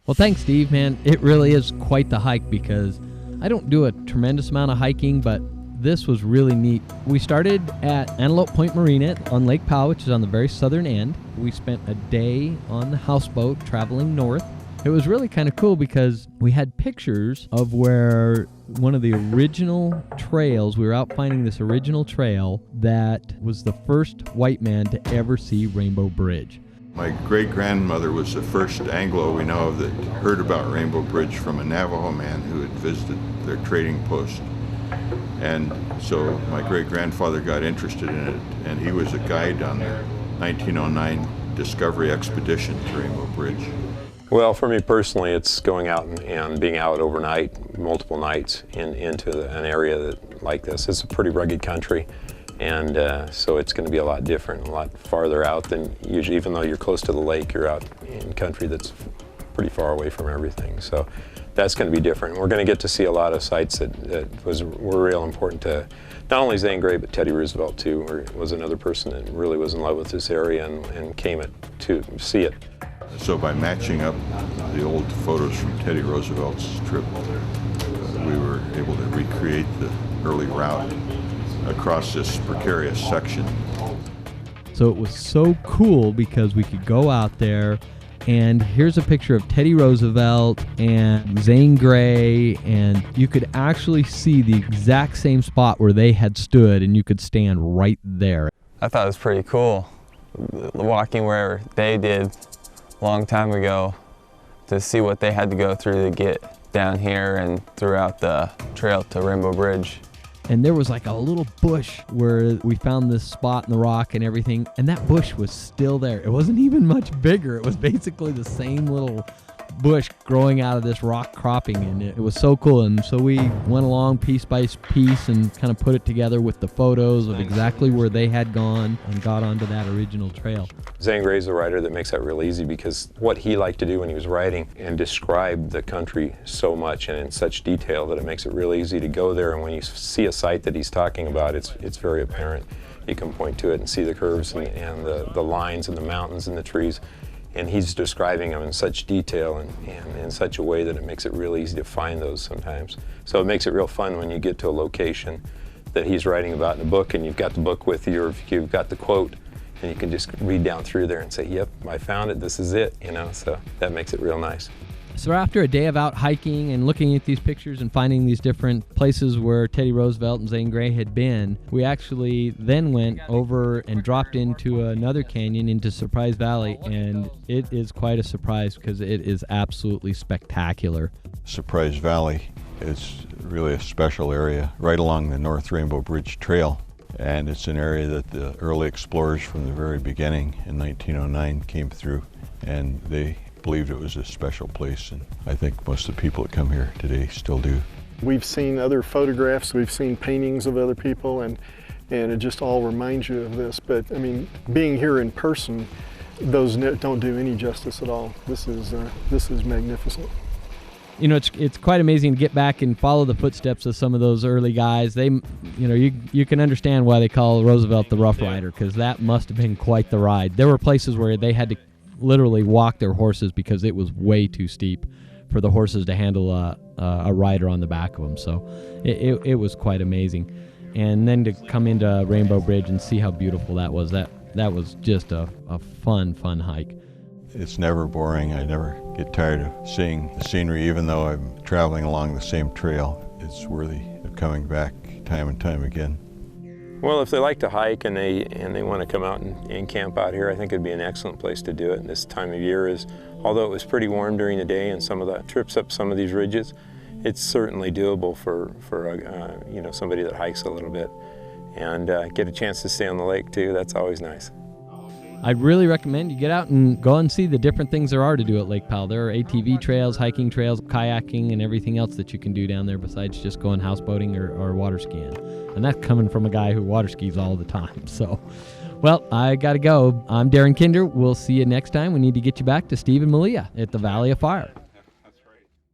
Well, thanks, Steve, man. It really is quite the hike because I don't do a tremendous amount of hiking, but this was really neat. We started at Antelope Point Marina on Lake Powell, which is on the very southern end. We spent a day on the houseboat traveling north. It was really kind of cool because we had pictures of where one of the original trails, we were out finding this original trail that was the first white man to ever see Rainbow Bridge. My great-grandmother was the first Anglo we know of that heard about Rainbow Bridge from a Navajo man who had visited their trading post. And so my great-grandfather got interested in it, and he was a guide on the 1909 discovery expedition to Rainbow Bridge. Well, for me personally, it's going out and being out overnight, multiple nights, into an area like this. It's a pretty rugged country, and so it's going to be a lot different, a lot farther out than usually. Even though you're close to the lake, you're out in country that's pretty far away from everything. So that's going to be different. We're going to get to see a lot of sites that were real important to not only Zane Grey, but Teddy Roosevelt too, was another person that really was in love with this area and came to see it. So by matching up the old photos from Teddy Roosevelt's trip, we were able to recreate the early route across this precarious section. So it was so cool because we could go out there, and here's a picture of Teddy Roosevelt and Zane Grey, and you could actually see the exact same spot where they had stood, and you could stand right there. I thought it was pretty cool, walking where they did a long time ago, to see what they had to go through to get down here and throughout the trail to Rainbow Bridge. And there was like a little bush where we found this spot in the rock and everything, and that bush was still there. It wasn't even much bigger. It was basically the same little bush growing out of this rock cropping, and it was so cool. And so we went along piece by piece and kind of put it together with the photos of exactly where they had gone and got onto that original trail. Zane Grey's the writer that makes that real easy, because what he liked to do when he was writing and describe the country so much and in such detail that it makes it real easy to go there, and when you see a site that he's talking about, it's very apparent. You can point to it and see the curves and the lines and the mountains and the trees. And he's describing them in such detail and in such a way that it makes it real easy to find those sometimes. So it makes it real fun when you get to a location that he's writing about in the book, and you've got the book with you, or if you've got the quote, and you can just read down through there and say, yep, I found it, this is it, so that makes it real nice. So after a day of out hiking and looking at these pictures and finding these different places where Teddy Roosevelt and Zane Grey had been, we actually then went over and dropped into another canyon, into Surprise Valley, and it is quite a surprise because it is absolutely spectacular. Surprise Valley is really a special area right along the North Rainbow Bridge Trail, and it's an area that the early explorers from the very beginning in 1909 came through, and they believed it was a special place, and I think most of the people that come here today still do. We've seen other photographs, we've seen paintings of other people, and it just all reminds you of this. But I mean, being here in person, those don't do any justice at all. This is magnificent. It's quite amazing to get back and follow the footsteps of some of those early guys. They, you can understand why they call Roosevelt the Rough Rider, because that must have been quite the ride. There were places where they had to literally walk their horses because it was way too steep for the horses to handle a rider on the back of them. So it was quite amazing. And then to come into Rainbow Bridge and see how beautiful that was was just a fun hike. It's never boring. I never get tired of seeing the scenery, even though I'm traveling along the same trail. It's worthy of coming back time and time again. Well, if they like to hike and they want to come out and camp out here, I think it'd be an excellent place to do it. This time of year although it was pretty warm during the day and some of the trips up some of these ridges, it's certainly doable for somebody that hikes a little bit, and get a chance to stay on the lake too. That's always nice. I'd really recommend you get out and go and see the different things there are to do at Lake Powell. There are ATV trails, hiking trails, kayaking, and everything else that you can do down there besides just going houseboating or water skiing. And that's coming from a guy who water skis all the time. So, well, I got to go. I'm Darren Kinder. We'll see you next time. We need to get you back to Steve and Malia at the Valley of Fire.